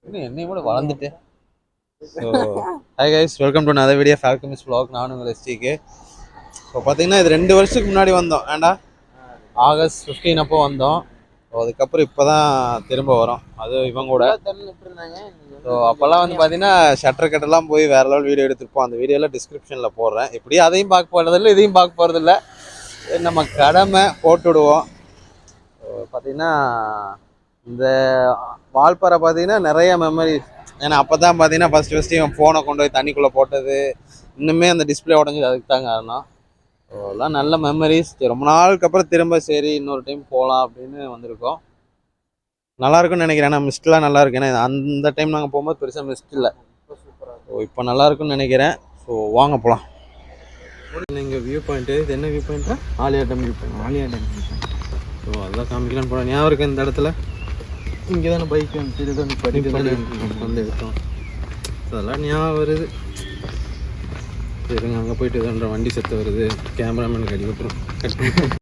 என்னையும் கூட வளர்ந்துட்டு. So hi guys, welcome to another video ஃபால்கமிஸ் vlog. நானும் உங்கள் எஸ்டிக்கு. ஸோ பார்த்தீங்கன்னா இது 2 வருஷத்துக்கு முன்னாடி வந்தோம். ஏண்டா ஆகஸ்ட் 15 அப்போ வந்தோம். ஸோ அதுக்கப்புறம் இப்போ தான் திரும்ப வரோம். அது இவங்க கூட. ஸோ அப்போல்லாம் வந்து பார்த்தீங்கன்னா ஷட்டர் கட்டெல்லாம் போய் வேறு லெவல் வீடியோ எடுத்துருப்போம். அந்த வீடியோலாம் டிஸ்கிரிப்ஷனில் போடுறேன். இப்படியும் அதையும் பார்க்க போகிறதில்ல, இதையும் பார்க்க போகிறதில்ல. நம்ம கடமை போட்டுவிடுவோம். பார்த்தீங்கன்னா இந்த வால்பாறை பார்த்தீங்கன்னா நிறைய மெமரிஸ். ஏன்னா அப்போ தான் பார்த்தீங்கன்னா ஃபஸ்ட்டு இவன் ஃபோனை கொண்டு போய் தண்ணிக்குள்ளே போட்டது, இன்னுமே அந்த டிஸ்பிளே உடஞ்சி அதுக்கு தான் காரணம். ஸோ அதெல்லாம் நல்ல மெமரிஸ். ரொம்ப நாளுக்கு அப்புறம் திரும்ப சரி இன்னொரு டைம் போகலாம் அப்படின்னு வந்திருக்கோம். நல்லாயிருக்குன்னு நினைக்கிறேன். ஏன்னா மிஸ்ட்லாம் நல்லா இருக்கு. ஏன்னா அந்த டைம் நாங்கள் போகும்போது பெருசாக மிஸ்ட் இல்லை. ஸோ இப்போ நல்லாயிருக்குன்னு நினைக்கிறேன். ஸோ வாங்க போகலாம். எங்கள் வியூ பாயிண்ட்டு இது என்ன வியூ பாயிண்ட்டா? Aliyar dam view point. Aliyar dam view point. So அதெல்லாம் காமிக்கலான்னு போகிறேன். ஞாபகம் இருக்குது இந்த இடத்துல இங்கே தானே பைக் வந்து எடுத்தோம். ஸோ அதெல்லாம் ஞாபகம் வருது. சரிங்க, அங்கே போயிட்டு இதுன்ற வண்டி செத்து வருது. கேமராமேனுக்கு அடி விட்டுரும். கட் பண்ணி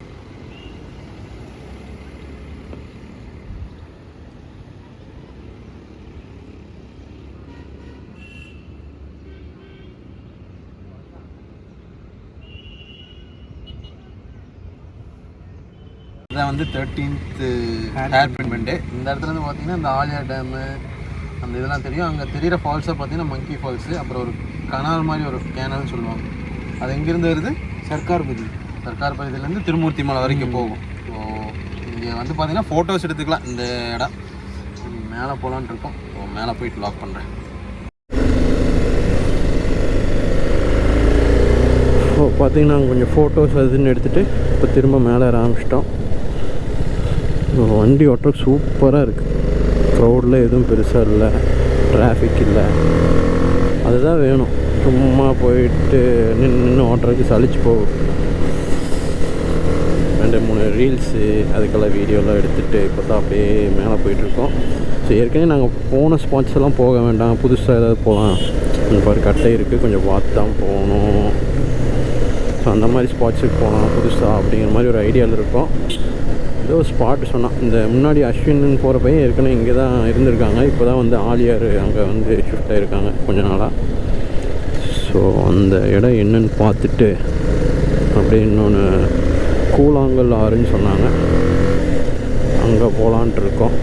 இதான் வந்து 13th ஹேர்பின்மெண்ட்டு. இந்த இடத்துல இருந்து பார்த்தீங்கன்னா இந்த ஆலியா டேமு அந்த இதெல்லாம் தெரியும். அங்கே தெரிகிற ஃபால்ஸை பார்த்தீங்கன்னா மங்கி ஃபால்ஸு, அப்புறம் ஒரு கனால் மாதிரி ஒரு கேனல்னு சொல்லுவாங்க. அது எங்கேருந்து வருது? சர்க்கார்பதியிலேருந்து திருமூர்த்தி மலை வரைக்கும் போகும். ஸோ இங்கே வந்து பார்த்தீங்கன்னா ஃபோட்டோஸ் எடுத்துக்கலாம். இந்த இடம் மேலே போகலான்ட்டு இருக்கோம். ஸோ மேலே போயிட்டு லாக் பண்ணுறேன். ஸோ பார்த்தீங்கன்னா கொஞ்சம் ஃபோட்டோஸ் அதுன்னு எடுத்துகிட்டு இப்போ திரும்ப மேலே ஆரம்பிச்சிட்டோம். வண்டி ஓட்டுறதுக்கு சூப்பராக இருக்குது. க்ரௌடில் எதுவும் பெருசாக இல்லை, டிராஃபிக் இல்லை. அதுதான் வேணும். சும்மா போயிட்டு நின்று ஓட்டுறதுக்கு சலிச்சு போகும். 2-3 ரீல்ஸு அதுக்கெல்லாம் வீடியோலாம் எடுத்துகிட்டு இப்போ தான் அப்படியே மேலே போயிட்டுருக்கோம். ஸோ ஏற்கனவே நாங்கள் போன ஸ்பாட்ஸ் எல்லாம் போக வேண்டாம், புதுசாக ஏதாவது போகலாம். இந்த மாதிரி கட்டை இருக்குது, கொஞ்சம் பார்த்து தான் போகணும். ஸோ அந்த மாதிரி ஸ்பாட்ஸுக்கு போகலாம் புதுசாக அப்படிங்கிற மாதிரி ஒரு ஐடியாவில் இருக்கோம். ஏதோ ஸ்பாட்டு சொன்னான். இந்த முன்னாடி அஸ்வின் போகிற பையன் ஏற்கனவே இங்கே தான் இருந்திருக்காங்க. இப்போ தான் வந்து ஆலியார் அங்கே வந்து ஷிஃப்ட் ஆகிருக்காங்க கொஞ்ச நாளாக. ஸோ அந்த இடம் என்னன்னு பார்த்துட்டு அப்படியே இன்னொன்று கூழாங்கல் ஆறுன்னு சொன்னாங்க, அங்கே போகலான்ட்டு இருக்கோம்.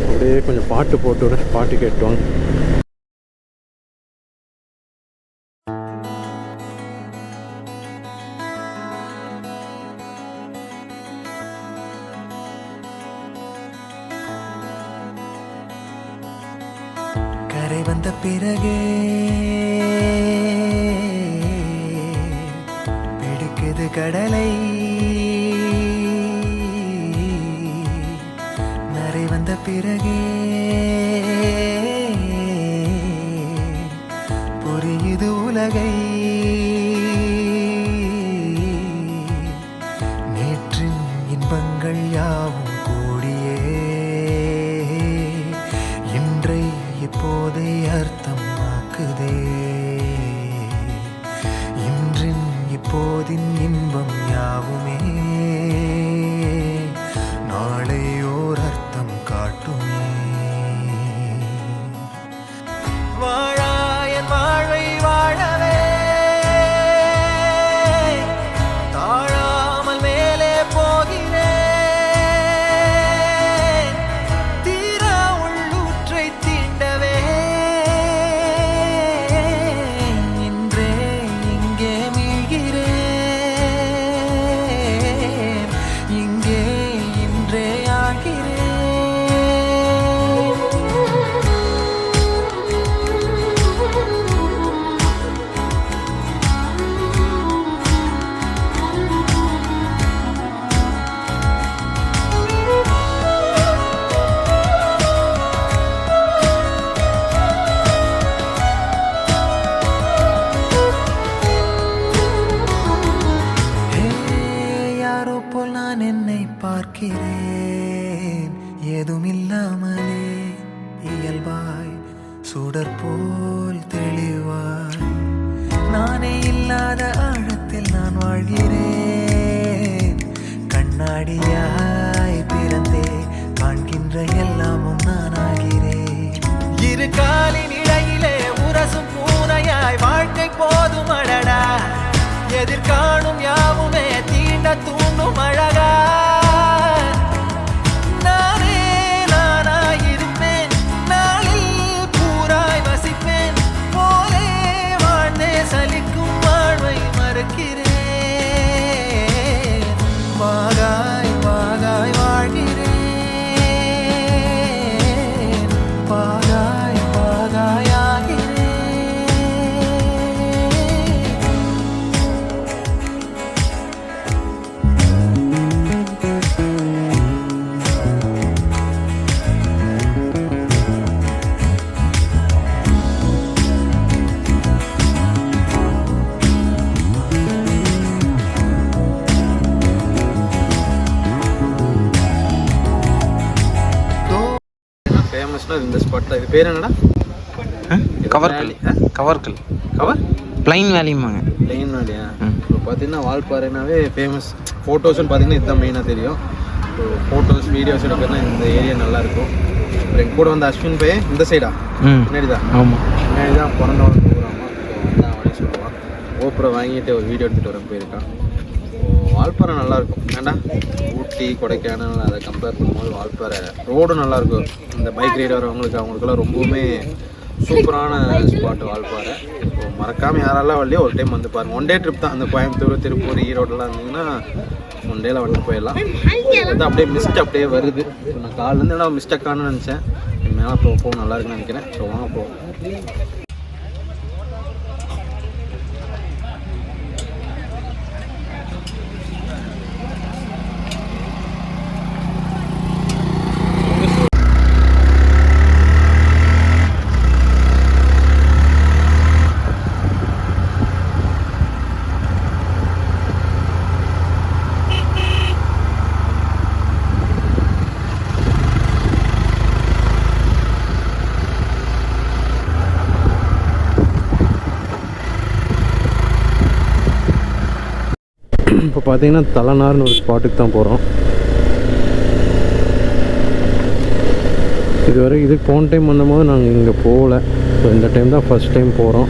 அப்படியே கொஞ்சம் பாட்டு போட்டு பாட்டு கேட்டுவாங்க. கரை வந்த பிறகே பிடிக்குது கடலை, நரை வந்த பிறகே புரியுது உலகை. நேற்றின் இன்பங்கள் யாவும் கூடியே இன்றை இப்போதை அர்த்தமாக்குதே. இன்றின் இப்போதின் இன்பம் யாவுமே நாளை ஓர் அர்த்தம் காட்டுமே. வாழாயன் வாழ்வை வாழவே தாழாமல் மேலே போகிறேன். தீரா உள்ளூற்றை தீண்டவே இன்றே இங்கே மீழ்கிறேன். இங்கே இன்றே ஆகிறேன். யாரோ போல் நான் என்னை பார்க்கிறேன். ஏதுமில்லாமலே இயல்பாய் சுடர் போல் தெளிவாய் நானே இல்லாத ஆழத்தில் நான் வாழ்கிறேன். கண்ணாடியாய் பிறந்தேன். காலின் இடையிலே உரசும் பூனையாய் வாழ்க்கை போதும் அடடா எதிர்காணும் யாவுமே தீண்ட தூண்டும் அழகா நானே நானாயிருப்பேன் நாளில் பூராய் வசிப்பேன் போலே வாழ்ந்தே சலிக்கும் வாழ்வை மறுக்கிறேன் வாகாய் வாகாய் வாழ்கிறேன் வாகாய் வாகாய் ஆகிறேன் ஃபேமஸ்னால் இந்த ஸ்பாட் தான். இது பேர் என்னடா? கவர்கல் கவர்கல் கவர் பிளைன் வேலியுமாங்க. பிளெயின் வேலியா? இப்போ பார்த்தீங்கன்னா வால்பாறைனாவே ஃபேமஸ். ஃபோட்டோஸ்ன்னு பார்த்தீங்கன்னா இதுதான் மெயினாக தெரியும். ஸோ ஃபோட்டோஸ் வீடியோஸ் எடுக்கிறதுனா இந்த ஏரியா நல்லாயிருக்கும். அப்புறம் எங்கள் கூட வந்து அஸ்வின் பையன் இந்த சைடா முன்னாடி தான். ஆமாம், முன்னாடி தான் பிறந்தவன் போகிறாமா. ஸோ வந்தான் அவனே சொல்லுவான். கோபுரம் வாங்கிட்டு ஒரு வீடியோ எடுத்துகிட்டு வர போயிருக்கான். ஸோ வால்பாறை நல்லாயிருக்கும். ஏன்டா ஊட்டி கொடைக்கானல் அதை கம்பேர் பண்ணும்போது வால்பாறை ரோடும் நல்லாயிருக்கும். இந்த பைக் ரைடு வரவங்களுக்கு அவங்களுக்குலாம் ரொம்பவுமே சூப்பரான ஸ்பாட் வால்பாறை. ஸோ மறக்காமல் யாரெல்லாம் வரலையோ ஒரு டைம் வந்து பாருங்கள். ஒன் டே ட்ரிப் தான். அந்த கோயம்புத்தூர் திருப்பூர் ஈரோடெலாம் இருந்தீங்கன்னா ஒன் டேயில் வந்து போயிடலாம். வந்து அப்படியே மிஸ்ட் அப்படியே வருது. ஸோ நான் காலிலேருந்து என்ன மிஸ்டக்கானு நினச்சேன். மேலே போக நல்லா இருக்குன்னு நினைக்கிறேன். ஸோ வாங்க போவோம். இப்போ பார்த்தீங்கன்னா தலைநார்னு ஒரு ஸ்பாட்டுக்கு தான் போகிறோம். இதுவரை இதுக்கு போன டைம் வந்தபோது நாங்கள் இங்கே போகல. ஸோ இந்த டைம் தான் ஃபஸ்ட் டைம் போகிறோம்.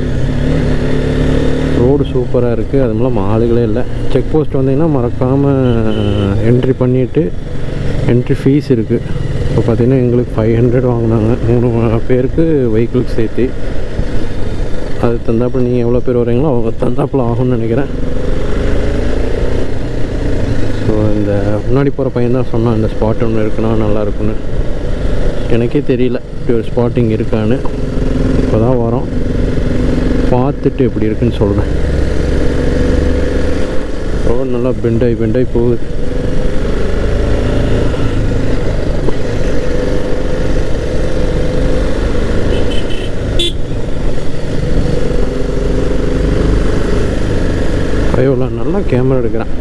ரோடு சூப்பராக இருக்குது. அது மூலம் ஆளுகளே இல்லை. செக் போஸ்ட் வந்தீங்கன்னா மறக்காமல் என்ட்ரி பண்ணிவிட்டு என்ட்ரி ஃபீஸ் இருக்குது. இப்போ பார்த்தீங்கன்னா எங்களுக்கு 500 வாங்கினாங்க 3 பேருக்கு வெஹிக்கிளுக்கு சேர்த்து. அது தந்தாப்பில் நீங்கள் எவ்வளோ பேர் வரீங்களோ அவங்க தந்தாப்பில் ஆகும்னு நினைக்கிறேன். ஸோ இந்த முன்னாடி போகிற பையன் தான் சொன்னான் இந்த ஸ்பாட் ஒன்று இருக்குன்னா நல்லா இருக்குன்னு. எனக்கே தெரியல இப்படி ஒரு ஸ்பாட்டிங் இருக்கான்னு. இப்போ தான் வரோம், பார்த்துட்டு எப்படி இருக்குன்னு சொல்கிறேன். ரோடு நல்லா பெண்டாய் போகுது. பையோல நல்லா கேமரா எடுக்கிறேன்.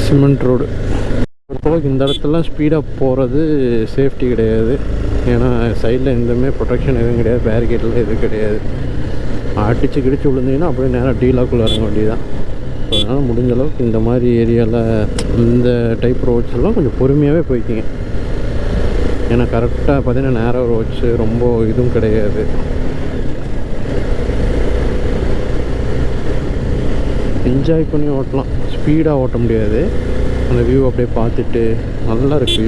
சிமெண்ட் ரோடு பொறுத்தளவுக்கு இந்த இடத்துலலாம் ஸ்பீடாக போகிறது சேஃப்டி கிடையாது. ஏன்னா சைடில் எந்தமே ப்ரொடெக்ஷன் எதுவும் கிடையாது, பேரிகேட்டில் எதுவும் கிடையாது. அடித்து கிடிச்சு விழுந்தீங்கன்னா அப்படியே நேராக டீலாக்குள்ளே இறங்க வேண்டியதான். ஸோ அதனால் முடிஞ்ச அளவுக்கு இந்த மாதிரி ஏரியாவில் இந்த டைப் ரோட்ஸ் எல்லாம் கொஞ்சம் பொறுமையாகவே போய்க்கிங்க. ஏன்னா கரெக்டாக பார்த்தீங்கன்னா நேரோ ரோட்ஸு ரொம்ப இதுவும் கிடையாது. என்ஜாய் பண்ணி ஓட்டலாம், ஸ்பீடாக ஓட்ட முடியாது. அந்த வியூ அப்படியே பார்த்துட்டு நல்லா இருக்கு.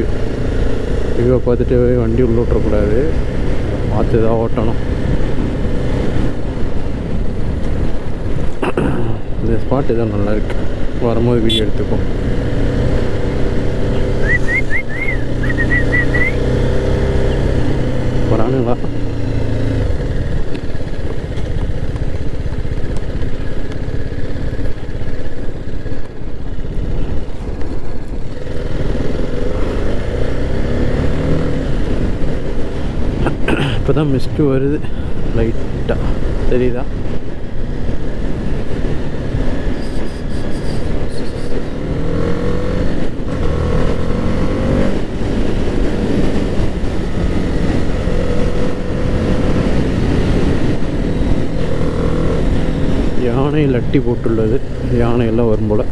வியூவை பார்த்துட்டு வண்டி உள்ள விட்றக்கூடாது, பார்த்து தான் ஓட்டணும். இந்த ஸ்பாட் இதான் நல்லா இருக்கு. வரும்போது வீடியோ எடுத்துப்போம். வரானுங்களா? இப்போ தான் மிஸ்ட்டு வருது லைட்டாக, தெரியுதா? யானை லட்டி போட்டுள்ளது. யானை எல்லாம் வரும் போல்.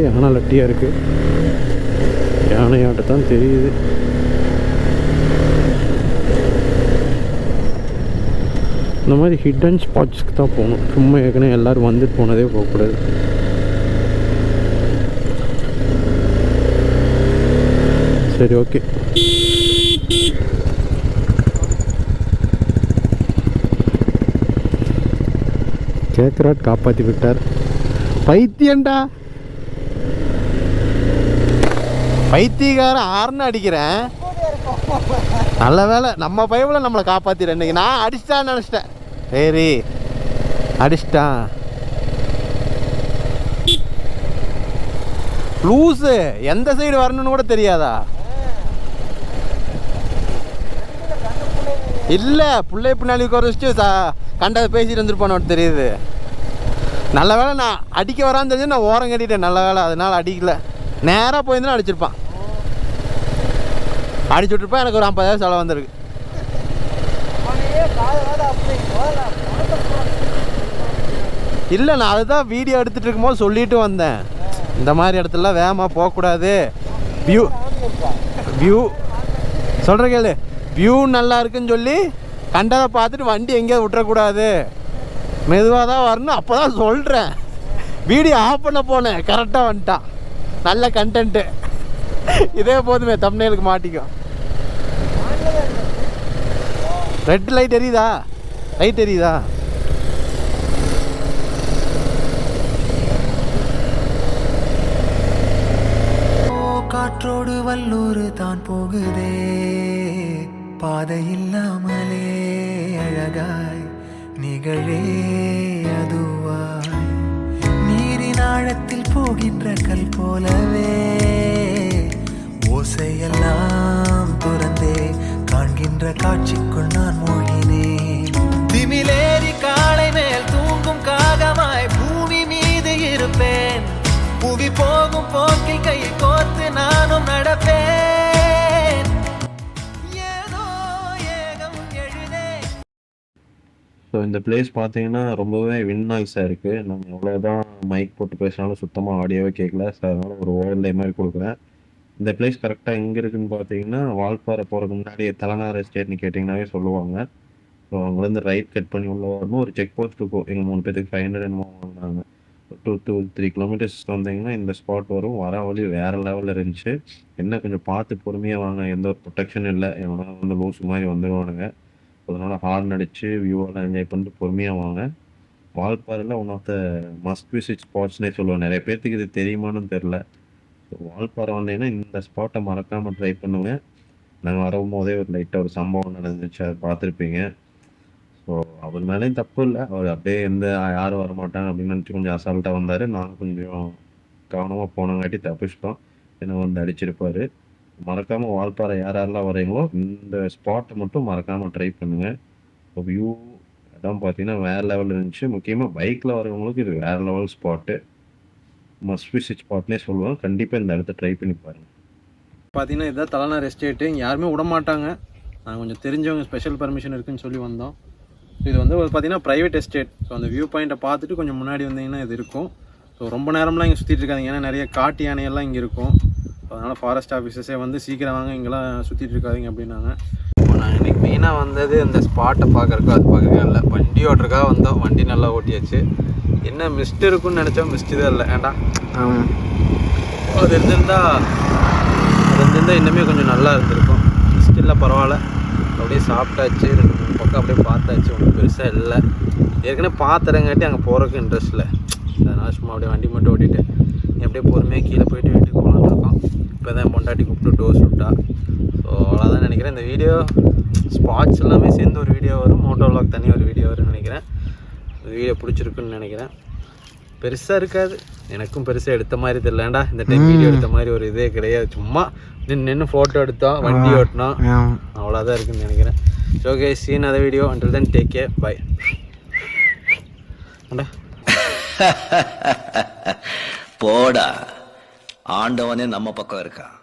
யானை லட்டியாக இருக்குது. யானையாட்டத்தான் தெரியுது. இந்த மாதிரி ஹிடன் ஸ்பாட்ஸ்க்கு தான் போகணும். சும்மா ஏற்கனவே எல்லோரும் வந்துட்டு போனதே போகக்கூடாது. சரி, ஓகே. கேட்குறாட் காப்பாற்றி விட்டார். பைத்தியண்டா, பைத்தியக்காரன் ஆறுன்னு அடிக்கிறேன். நல்ல வேலை நம்ம பைபிள் நம்மளை காப்பாற்றிட. இன்னைக்கு நான் அடிச்சிட்டான்னு நினச்சிட்டேன். சரி, அடிச்சிட்டான். லூஸு, எந்த சைடு வரணும்னு கூட தெரியாதா? இல்லை, பிள்ளை பின்னாடி குறைச்சிட்டு கண்டதை பேசிட்டு வந்துருப்பானு தெரியுது. நல்ல வேலை நான் அடிக்க வரான்னு தெரிஞ்சு நான் ஓரம் கட்டிட்டேன். நல்ல வேலை, அதனால் அடிக்கல. நேராக போயிருந்தா அடிச்சிருப்பான். அடிச்சு விட்டுருப்பேன். எனக்கு ஒரு 50,000 செலவு வந்திருக்கு. இல்லை, நான் அதுதான் வீடியோ எடுத்துகிட்டு இருக்கும்போது சொல்லிட்டு வந்தேன். இந்த மாதிரி இடத்துல வேகமாக போகக்கூடாது. வியூ சொல்கிற கேளு, வியூ நல்லா இருக்குன்னு சொல்லி கண்டதை பார்த்துட்டு வண்டி எங்கேயாவது விட்டுறக்கூடாது, மெதுவாக தான் வரணும். அப்போ தான் சொல்கிறேன். வீடியோ ஆஃப் பண்ண போனேன், கரெக்டாக வந்துட்டான். நல்ல கண்டென்ட்டு. இதே போதுமே, தம்ப்நெயிலுக்கு மாட்டிக்கும். ரெட் லைட் எரியுதா? லைட் எரியுதா? காற்றோடு வல்லூர் தான் போகுதே, பாதை இல்லாமலே அழகாய் நிகழே அதுவாய், நீரின் ஆழத்தில் போகின்ற கல் போலவே ஓசையெல்லாம் துறந்தே காண்கின்ற காட்சிக்குள் நான் மூழ்கினேன். திமிலேறி காளை மேல் தூங்கும் காகமாய் பூமி மீது இருப்பேன். புவி போகும் போக்கில் கை கோர்த்து நானும் நடப்பேன். ஏதோ ஏகம் எழுதே. ஸோ இந்த பிளேஸ் பார்த்தீங்கன்னா ரொம்பவே வின் நாய்ஸாக இருக்குது. நாங்கள் எவ்வளோதான் மைக் போட்டு பேசினாலும் சுத்தமாக ஆடியோவே கேட்கல. ஸோ அதனால் ஒரு ஓவர்லே மாதிரி கொடுக்குறேன். இந்த பிளேஸ் கரெக்டாக எங்கே இருக்குதுன்னு பார்த்தீங்கன்னா, வால்பாறை போகிறதுக்கு முன்னாடி தலனார் எஸ்டேட்னு கேட்டிங்கனாவே சொல்லுவாங்க. ஸோ அங்கேருந்து ரைட் கட் பண்ணி உள்ள வரணும். ஒரு செக் போஸ்ட் இருக்கும். எங்கள் 3 பேருக்கு 500 என்னமோ வாங்கினாங்க. 2-3 கிலோமீட்டர்ஸ் வந்தீங்கன்னா இந்த ஸ்பாட் வரும். வர வழி வேறு லெவலில் இருந்துச்சு. என்ன கொஞ்சம் பார்த்து பொறுமையாக வாங்க. எந்த ஒரு ப்ரொடெக்ஷன் இல்லை. எவனா வந்து லூஸ் மாதிரி வந்துடுவானுங்க. அதனால் ஹார்ன் அடித்து வியூவெல்லாம் என்ஜாய் பண்ணிட்டு பொறுமையாக வாங்க. வால்பாறையில் one of the must visit ஸ்பாட்ஸ்னே சொல்லுவேன். நிறைய பேர்த்துக்கு இது தெரியுமான்னு தெரில. ஸோ வால்பாறை வந்தீங்கன்னா இந்த ஸ்பாட்டை மறக்காமல் ட்ரை பண்ணுங்க. நாங்கள் வரும்போதே ஒரு லைட்டாக ஒரு சம்பவம் நடந்துச்சு, அதை பார்த்துருப்பீங்க. ஸோ அவர் மேலேயும் தப்பு இல்லை. அவர் அப்படியே யாரும் வரமாட்டாங்க அப்படின்னு நினச்சி கொஞ்சம் அசால்ட்டாக வந்தார். நாங்கள் கொஞ்சம் கவனமாக போனங்காட்டி தப்பிச்சிட்டோம். ஏன்னா வந்து அடிச்சிருப்பார். மறக்காமல் வால்பாறை யாரெல்லாம் வரீங்களோ இந்த ஸ்பாட்டை மட்டும் மறக்காமல் ட்ரை பண்ணுங்கள். ஸோ வியூ இடம் பார்த்தீங்கன்னா வேறு லெவலில் இருந்துச்சு. முக்கியமாக பைக்கில் வரவங்களுக்கு இது வேறு லெவல் ஸ்பாட்டு, மஸ்ட் விசிட் ஸ்பாட்னே சொல்லுவேன். கண்டிப்பாக இந்த இடத்த ட்ரை பண்ணி பாருங்கள். பார்த்தீங்கன்னா இதுதான் தலனார் எஸ்டேட்டு. இங்கே யாருமே விட மாட்டாங்க. நாங்கள் கொஞ்சம் தெரிஞ்சவங்க ஸ்பெஷல் பர்மிஷன் இருக்குதுன்னு சொல்லி வந்தோம். இது வந்து பார்த்தீங்கன்னா ப்ரைவேட் எஸ்டேட். ஸோ அந்த வியூ பாயிண்ட்டை பார்த்துட்டு கொஞ்சம் முன்னாடி வந்தீங்கன்னா இது இருக்கும். ஸோ ரொம்ப நேரம்லாம் இங்கே சுற்றிட்டு இருக்காதிங்க. ஏன்னா நிறைய காட்டு யானையெல்லாம் இங்கே இருக்கும். அதனால் ஃபாரஸ்ட் ஆஃபீஸர்ஸே வந்து சீக்கிரம் வாங்க, இங்கெல்லாம் சுற்றிட்டு இருக்காதிங்க அப்படின்னாங்க. இப்போ நாங்கள் இன்றைக்கி மெயினாக வந்தது இந்த ஸ்பாட்டை பார்க்குறக்கோ அது பார்க்குறக்கா இல்லை, வண்டி ஓட்டுறக்காக வந்தோம். வண்டி நல்லா ஓட்டியாச்சு. என்ன மிஸ்ட் இருக்குன்னு நினச்சோம், மிஸ்ட் தான் இல்லை. ஏன்டா அது இருந்திருந்தால் இன்னுமே கொஞ்சம் நல்லா இருந்திருக்கும். மிஸ்ட் இல்லை, பரவாயில்ல. அப்படியே சாப்பிட்டாச்சு. 2-3 பக்கம் அப்படியே பார்த்தாச்சு. ஒன்றும் பெருசாக இல்லை. ஏற்கனவே பார்த்துறங்காட்டி அங்கே போகிறதுக்கு இன்ட்ரெஸ்ட் இல்லை. அதனால் சும்மா அப்படியே வண்டி மட்டும் ஓட்டிட்டு அப்படியே பொறுமையாக கீழே போயிட்டு வீட்டுக்கு போகலான்னு இருக்கோம். இப்போ தான் பொண்டாட்டி கூப்பிட்டு டோஸ் விட்டா. ஸோ அவ்வளோதான் நினைக்கிறேன். இந்த வீடியோ ஸ்பாட்ஸ் எல்லாமே சேர்ந்து ஒரு வீடியோ வரும். மோட்டோ விலாக் தனி ஒரு வீடியோ வரும்னு நினைக்கிறேன். இந்த வீடியோ பிடிச்சிருக்குன்னு நினைக்கிறேன். பெருசாக இருக்காது, எனக்கும் பெருசாக எடுத்த மாதிரி தெரியலண்டா. இந்த டைம் வீடியோ எடுத்த மாதிரி ஒரு இதே கிடையாது. சும்மா நின்று ஃபோட்டோ எடுத்தோம், வண்டி ஓட்டினோம், அவ்வளோதான் இருக்குன்னு நினைக்கிறேன். So guys, see you in another video. Until then, take care. Bye. போடா, ஆண்டவனே நம்ம பக்கம் இருக்கா.